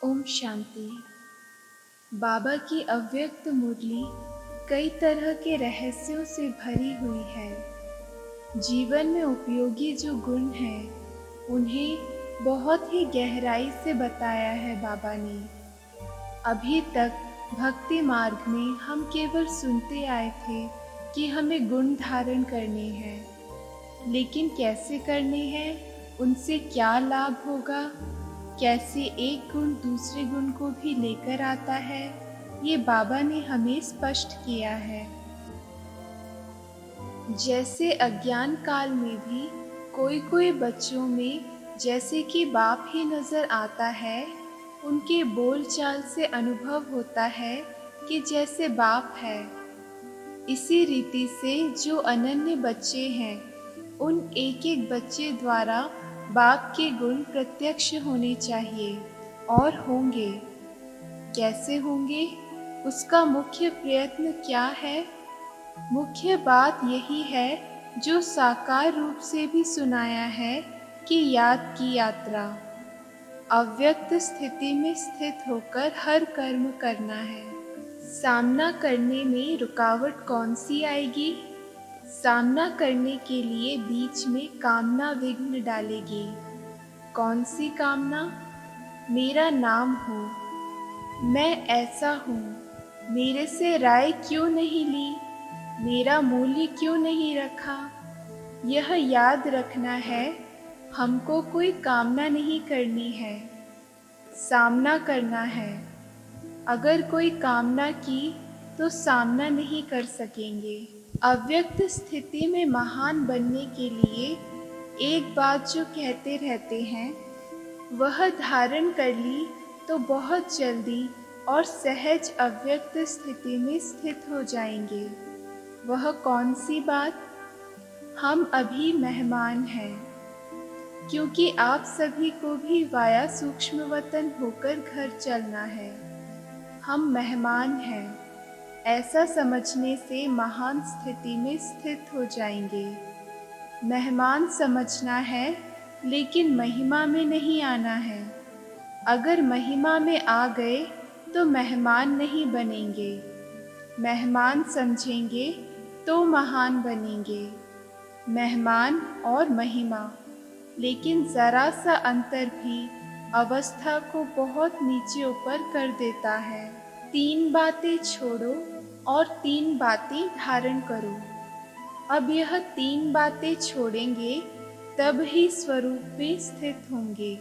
ओम शांति। बाबा की अव्यक्त मुरली कई तरह के रहस्यों से भरी हुई है। जीवन में उपयोगी जो गुण हैं उन्हें बहुत ही गहराई से बताया है बाबा ने। अभी तक भक्ति मार्ग में हम केवल सुनते आए थे कि हमें गुण धारण करने हैं, लेकिन कैसे करने हैं, उनसे क्या लाभ होगा, कैसे एक गुण दूसरे गुण को भी लेकर आता है, ये बाबा ने हमें स्पष्ट किया है। जैसे अज्ञान काल में भी कोई बच्चों में जैसे कि बाप ही नजर आता है, उनके बोलचाल से अनुभव होता है कि जैसे बाप है। इसी रीति से जो अनन्य बच्चे हैं, उन एक एक बच्चे द्वारा बाप के गुण प्रत्यक्ष होने चाहिए और होंगे। कैसे होंगे, उसका मुख्य प्रयत्न क्या है? मुख्य बात यही है जो साकार रूप से भी सुनाया है कि याद की यात्रा। अव्यक्त स्थिति में स्थित होकर हर कर्म करना है। सामना करने में रुकावट कौन सी आएगी? सामना करने के लिए बीच में कामना विघ्न डालेगी। कौन सी कामना? मेरा नाम हो, मैं ऐसा हूँ, मेरे से राय क्यों नहीं ली, मेरा मूल्य क्यों नहीं रखा। यह याद रखना है, हमको कोई कामना नहीं करनी है, सामना करना है। अगर कोई कामना की तो सामना नहीं कर सकेंगे। अव्यक्त स्थिति में महान बनने के लिए एक बात जो कहते रहते हैं, वह धारण कर ली तो बहुत जल्दी और सहज अव्यक्त स्थिति में स्थित हो जाएंगे। वह कौन सी बात? हम अभी मेहमान हैं, क्योंकि आप सभी को भी वाया सूक्ष्म वतन होकर घर चलना है। हम मेहमान हैं, ऐसा समझने से महान स्थिति में स्थित हो जाएंगे। मेहमान समझना है, लेकिन महिमा में नहीं आना है। अगर महिमा में आ गए तो मेहमान नहीं बनेंगे। मेहमान समझेंगे तो महान बनेंगे। मेहमान और महिमा, लेकिन ज़रा सा अंतर भी अवस्था को बहुत नीचे ऊपर कर देता है। 3 बातें छोड़ो और 3 बातें धारण करो। अब यह 3 बातें छोड़ेंगे तब ही स्वरूप में स्थित होंगे।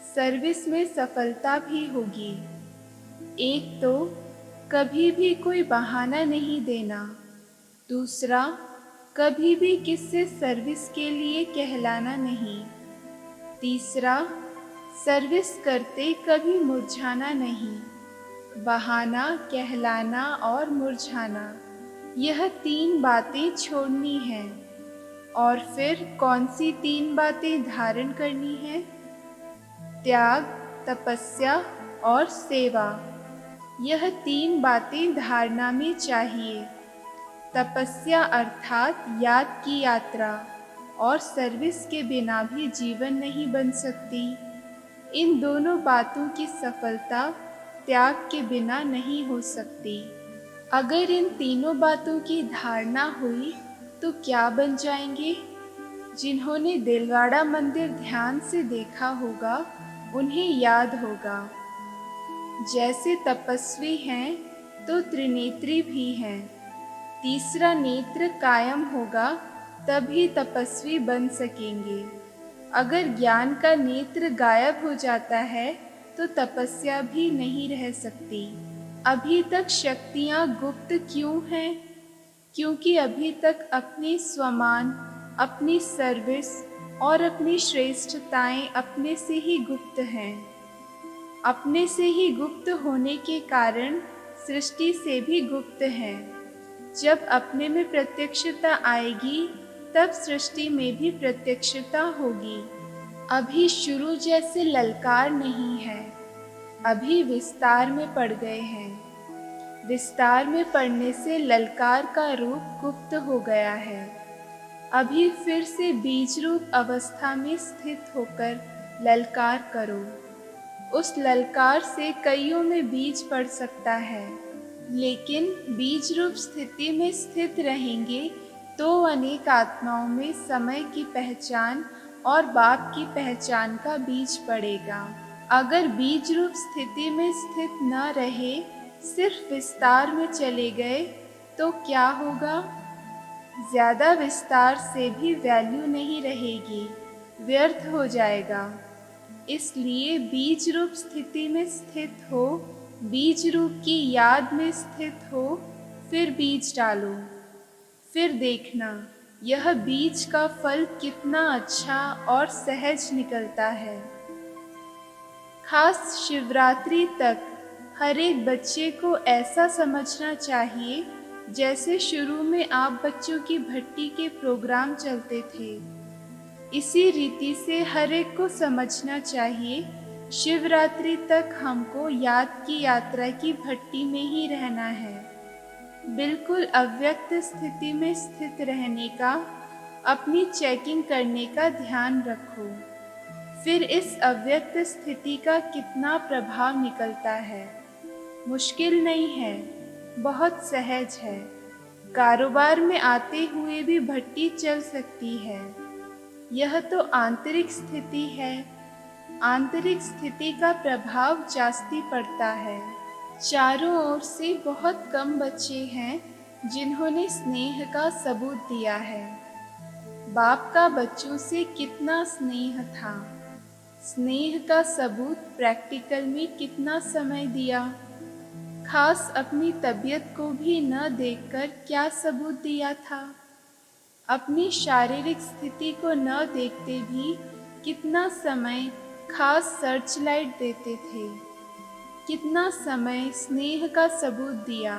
सर्विस में सफलता भी होगी। एक तो कभी भी कोई बहाना नहीं देना। दूसरा, कभी भी किससे सर्विस के लिए कहलाना नहीं। तीसरा, सर्विस करते कभी मुरझाना नहीं। बहाना, कहलाना और मुरझाना, यह 3 बातें छोड़नी हैं। और फिर कौन सी 3 बातें धारण करनी है? त्याग, तपस्या और सेवा। यह 3 बातें धारणा में चाहिए। तपस्या अर्थात याद की यात्रा और सर्विस के बिना भी जीवन नहीं बन सकती। इन दोनों बातों की सफलता त्याग के बिना नहीं हो सकती। अगर इन तीनों बातों की धारणा हुई तो क्या बन जाएंगे? जिन्होंने दिलवाड़ा मंदिर ध्यान से देखा होगा, उन्हें याद होगा। जैसे तपस्वी हैं तो त्रिनेत्री भी हैं। तीसरा नेत्र कायम होगा तभी तपस्वी बन सकेंगे। अगर ज्ञान का नेत्र गायब हो जाता है तो तपस्या भी नहीं रह सकती। अभी तक शक्तियाँ गुप्त क्यों हैं? क्योंकि अभी तक अपनी स्वमान, अपनी सर्विस और अपनी श्रेष्ठताएं अपने से ही गुप्त हैं। अपने से ही गुप्त होने के कारण सृष्टि से भी गुप्त हैं। जब अपने में प्रत्यक्षता आएगी तब सृष्टि में भी प्रत्यक्षता होगी। अभी शुरू जैसे ललकार नहीं है, अभी विस्तार में पड़ गए हैं। विस्तार में पड़ने से ललकार का रूप गुप्त हो गया है। अभी फिर से बीज रूप अवस्था में स्थित होकर ललकार करो। उस ललकार से कईयों में बीज पड़ सकता है, लेकिन बीज रूप स्थिति में स्थित रहेंगे तो अनेक आत्माओं में समय की पहचान और बाप की पहचान का बीज पड़ेगा। अगर बीज रूप स्थिति में स्थित न रहे, सिर्फ विस्तार में चले गए तो क्या होगा? ज्यादा विस्तार से भी वैल्यू नहीं रहेगी, व्यर्थ हो जाएगा। इसलिए बीज रूप स्थिति में स्थित हो, बीज रूप की याद में स्थित हो, फिर बीज डालो। फिर देखना यह बीज का फल कितना अच्छा और सहज निकलता है। खास शिवरात्रि तक हर एक बच्चे को ऐसा समझना चाहिए जैसे शुरू में आप बच्चों की भट्टी के प्रोग्राम चलते थे। इसी रीति से हर एक को समझना चाहिए शिवरात्रि तक हमको याद की यात्रा की भट्टी में ही रहना है। बिल्कुल अव्यक्त स्थिति में स्थित रहने का, अपनी चेकिंग करने का ध्यान रखो। फिर इस अव्यक्त स्थिति का कितना प्रभाव निकलता है। मुश्किल नहीं है, बहुत सहज है। कारोबार में आते हुए भी भट्टी चल सकती है। यह तो आंतरिक स्थिति है। आंतरिक स्थिति का प्रभाव जास्ती पड़ता है। चारों ओर से बहुत कम बच्चे हैं जिन्होंने स्नेह का सबूत दिया है। बाप का बच्चों से कितना स्नेह था। स्नेह का सबूत प्रैक्टिकल में कितना समय दिया। खास अपनी तबीयत को भी न देखकर क्या सबूत दिया था। अपनी शारीरिक स्थिति को न देखते भी कितना समय खास सर्च लाइट देते थे। कितना समय स्नेह का सबूत दिया।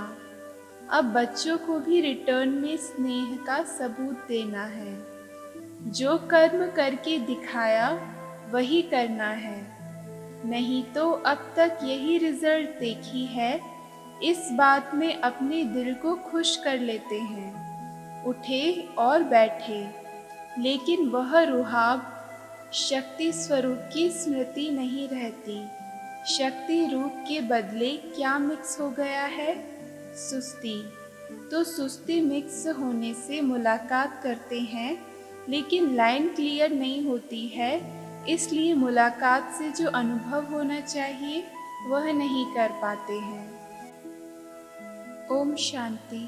अब बच्चों को भी रिटर्न में स्नेह का सबूत देना है। जो कर्म करके दिखाया वही करना है, नहीं तो अब तक यही रिजल्ट देखी है। इस बात में अपने दिल को खुश कर लेते हैं, उठे और बैठे, लेकिन वह रुहाब शक्ति स्वरूप की स्मृति नहीं रहती। शक्ति रूप के बदले क्या मिक्स हो गया है? सुस्ती। तो सुस्ती मिक्स होने से मुलाकात करते हैं, लेकिन लाइन क्लियर नहीं होती है, इसलिए मुलाकात से जो अनुभव होना चाहिए वह नहीं कर पाते हैं। ओम शांति।